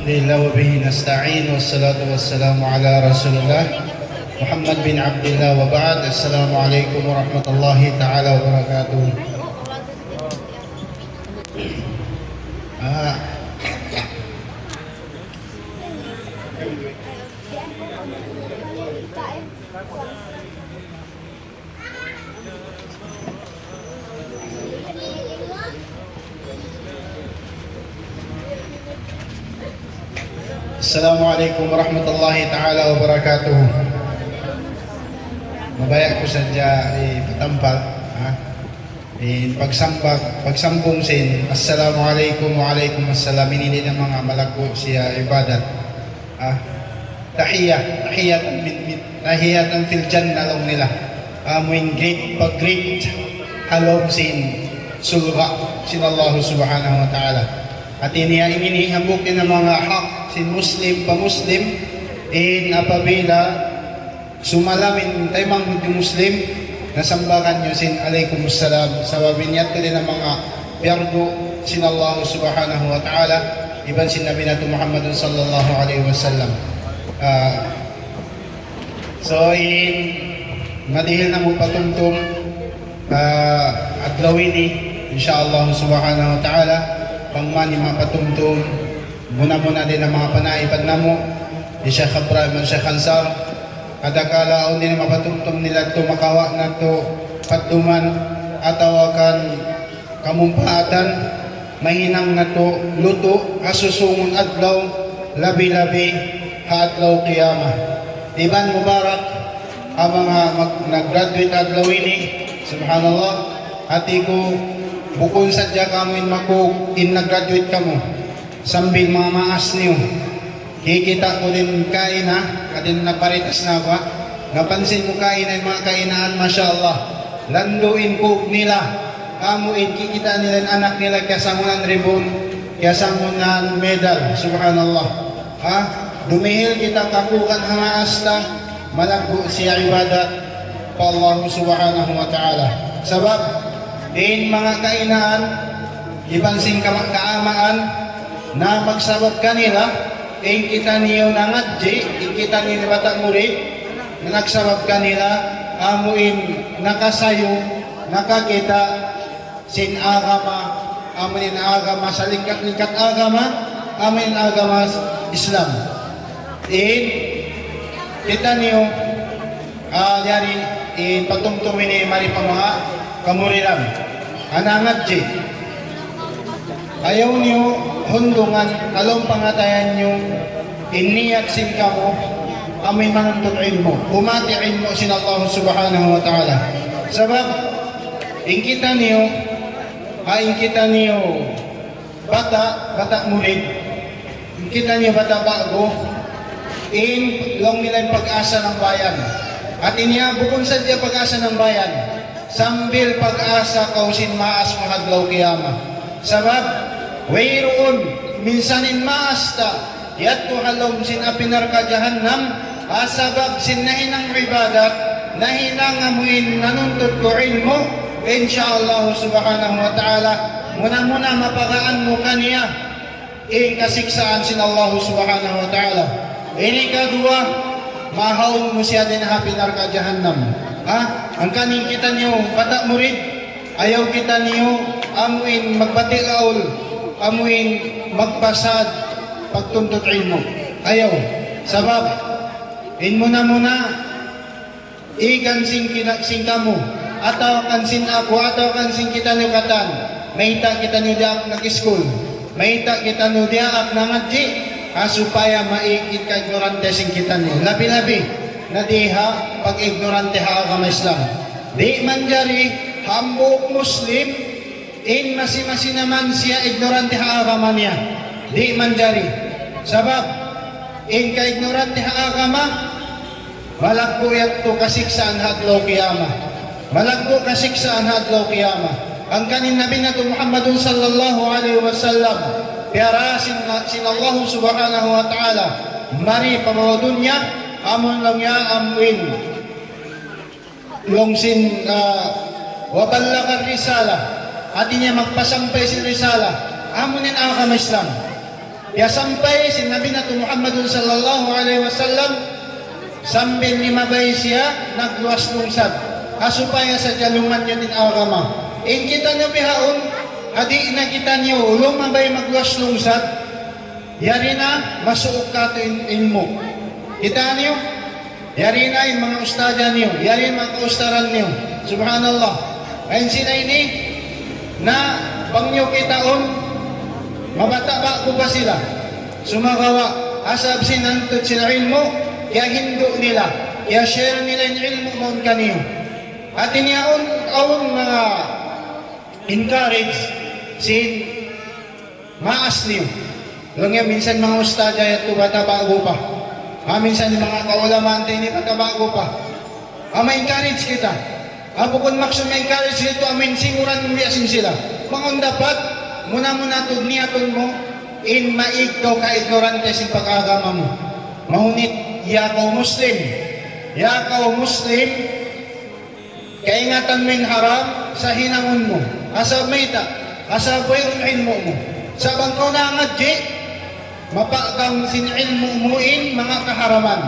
لله وبه نستعين والصلاة والسلام على رسول الله محمد بن عبد الله وبعد. السلام عليكم ورحمة الله تعالى وبركاته. Assalamualaikum warahmatullahi ta'ala wabarakatuh. Mabaya ko sadya patampag pagsambong sin assalamualaikum wa alaikum assalam, hindi ng mga malago siya ibadat. Tahiyatan fil jannah long nila. Amuin great halom sin sulga sin Allah subhanahu wa ta'ala. At inihabok din ng mga hak sin Muslim pa Muslim in apabila sumalamin tayo mga Muslim nasambakan nyo sin alaikumussalam sa wabinyat ko din ng mga biyargo sin Allah subhanahu wa ta'ala iban sin Nabi nato Muhammad sallallahu alaihi wasallam. So in madihil na mo patumtum adlawini insyaallah subhanahu wa ta'ala pangmani mapatumtum muna din ang mga panaipad na mo ni Sheikh Ibrahim at Sheikh Ansar kadakala o din mapatumtum nila ito makawa na ito patuman atawakan kamumpatan mahinang na ito luto asusungon adlaw labi-labi haadlaw qiyamah. Iban mubarak ang mga nag-graduate adlaw ini subhanallah ati ko bukon sadya kamoin mako in nag-graduate kamo sambil mga maas niyo kikita ko din kain kadin naparitas na ba napansin mo kain ay mga kainaan mashallah landuin ko nila kamuin kikita nila anak nila kasangunan ribon kasangunan medal subhanallah dumihil kita kakukan hamaasta malaggo siya ibadat pa Allah subhanahu wa ta'ala sabab in mga kainaan ibansing kaamaan na magsabot kanila kita niyo nangadji kita niyo bata murid na nagsabot kanila amuin nakasayo nakakita sin agama amuin agama sa lingkat agama amuin agama Islam kita niyo yari pagtumtumin ni mari pa mga kamuriram anangadji ayaw niyo hundungan along pangatayan niyo iniyat sin kamo amoy manuntut ilmo umatiin mo sin Allah subhanahu wa ta'ala sabab ingkita niyo bata murid ingkita niyo bata bago long nila yung pag-asa ng bayan at bukon sa diya pag-asa ng bayan sambil pag-asa kausin maas mahadlaw kiyama sabab wayroon minsanin maasta yadto halom sin apinar ka jahannam asabab sin nahinang ibadat nahinang amuin nanuntut ko ilmo insyaallah subhanahu wa ta'ala muna mapagaan mo kaniya kasiksaan sin Allah subhanahu wa ta'ala ini kadua mahaw mo siya din apinar ka jahannam ang kaning kita niyo bata murid ayaw kita niyo amuin magbati laol amuin magpasad pagtundot ilmo ayaw sabab in muna igansing kamo ataw kansin ako ataw kansin kita niyo katan mahita kita niyo diak nag-school mahita kita niyo diak nangadji supaya maikit ka ignorante sing kita niyo labi-labi na diha pag ignorante agama Islam di manjari hambuk Muslim in masi naman siya ignorante agama niya di manjari sabab in ka ignorante agama malagko yato kasiksaan hadlaw kiyama malagko kasiksaan hadlaw kiyama ang kanin Nabi nato Muhammadun sallallahu alaihi wasallam piara sin Allah subhanahu wa ta'ala mari pamawadun niya amon lang niya amuin longsin waballagan risala at niya magpasampay si risala amunin agama Islam Ya sampai si Nabi Nabi Muhammad sallallahu alaihi wasallam sambil limabay siya nagluwas lungsad supaya sa jalungan nyo din agama. In kita nyo bihaon, hadi na kita nyo lumabay magluwas lungsad, yari na masuok ka to ilmo. Kita nyo, yari na yung mga ustadya nyo, yari mga kaustaran nyo. Subhanallah. Ayun sila ini na bangyo kitaon, mabata ba ko ba sila? Sumagawa, asab sinantod sila ilmo, kaya hindo nila, kaya share nila yung ilmo mo kaniyo. At iniyaon mga encourage sin maas niyo. Lang yan, minsan mga ustadya yato bata bago pa. Minsan yung mga kaulamante ni bata bago pa. Ma-encourage kita. Bukod maksud ma-encourage dito, amin siguran mo yasin sila. Mga dapat, muna to niyaton mo in maigkaw ka ignorante sin pag-agama mo. Mahunit yakaw Muslim kaingatan mo yung haram sa hinangon mo asa mayta asa boy ilmo mo sa bangkaw na ngadji mapakang sin ilmo mo in mga kaharaman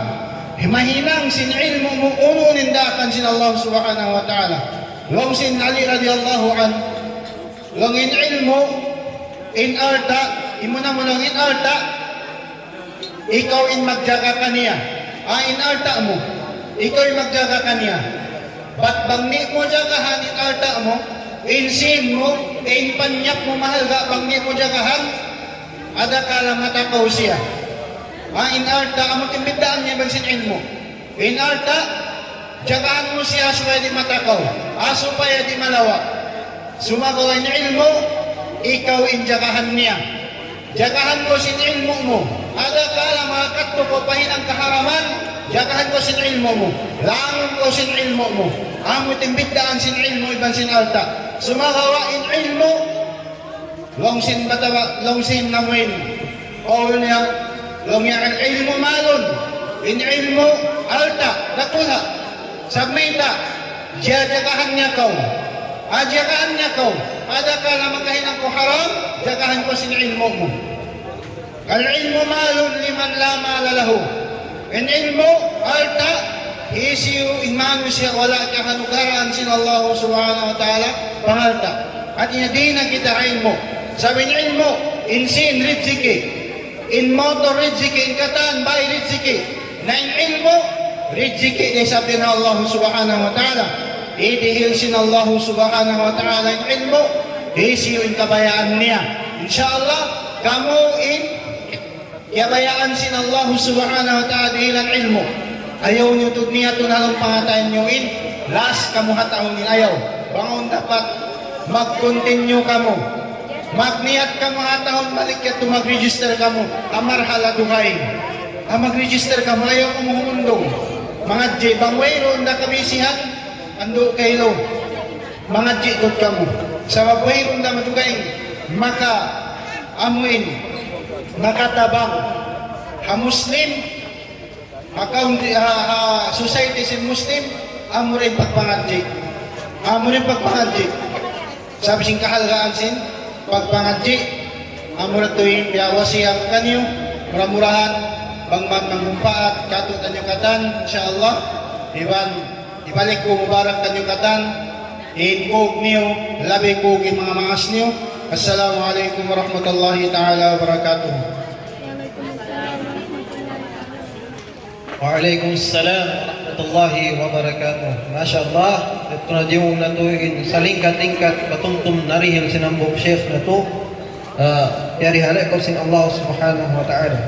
mahinang sin ilmo mo uno nindakan sin Allah subhanahu wa ta'ala long sin Ali radiyallahu an long in ilmo in arta, imuna mo lang in arta, ikaw in magjaga kaniya. In arta mo, ikaw in magjaga kaniya. Ba't bangni mo jagahan in arta mo, in sin mo, in panyak mo mahalga, bangni mo jagahan, ada kala matakaw siya. In arta, amot imbidaan niya bansin mo. In arta, jagahan mo siya supaya di matakaw, supaya di malawa. Sumagawa in ilmo, ikaw injagahan niya. Jagahan ko sin ilmo mo. Ada kala makakat mo ko pahinang kaharaman, jagahan ko sin ilmo mo. Langon ko sin ilmo mo. Amot imbidaan sin ilmo iban sin alta. Sumagawa in ilmo, long sin batawa, long sin namuin. All niya, long yan ilmo malon. In ilmo alta, nakula. Sabmita, jagahan niya kau. Jagahan niya kau. Ada kala makahinang ko haram, jagahan ko sin ilmo mo. Al-ilmu malun liman la malalahu. In ilmo, alta, isiyo imanu siya wala kahanugaraan sin Allah subhanahu wa ta'ala, pangalta. At inadina kita ilmo. Sabi niya ilmo, in sin riziki, in motor riziki, in katan bay riziki. Na in ilmo, riziki, di sabi na Allah subhanahu wa ta'ala. Idihil sin Allah subhanahu wa ta'ala in ilmo, isiyo in kabayaan niya. Insyaallah, kamu in kabayaan sin Allah subhanahu wa ta'ala dihilan ilmo. Ayaw nyo to niya to nalang pangatayan nyo in, last kamu hataon in ayaw. Bangon dapat, mag-continue kamu. Magniyat kamu hataon, balik ya to mag-register kamu. Amarhala duhay. Mag-register kamu, ayaw kumuhundong. Mga J, bangwero, na kabisihan, ando kayo, mga jikot kamu. Sa mabuhay kung na matugay, maka amuin, makatabang, Muslim, society si Muslim, amo rin pagpangadjik. Amo rin pagpangadjik. Sabi sing kahalgaan sin, pagpangadjik, amo rin tuwing biawasiyang kanyo, murah-murahan, bangman manggumpaat, katutan yung katan, insyaAllah, ibalik ko mubarak kanyong katan, inkog niyo, labi kog yung mga mangas niyo. Assalamualaikum warahmatullahi ta'ala wabarakatuh. Waalaikumsalam warahmatullahi wabarakatuh. Masya Allah, ito na di mong natuin sa lingkat-lingkat patumtum narihil sinambok Sheikh na to. Yari halay ko sin Allah subhanahu wa ta'ala.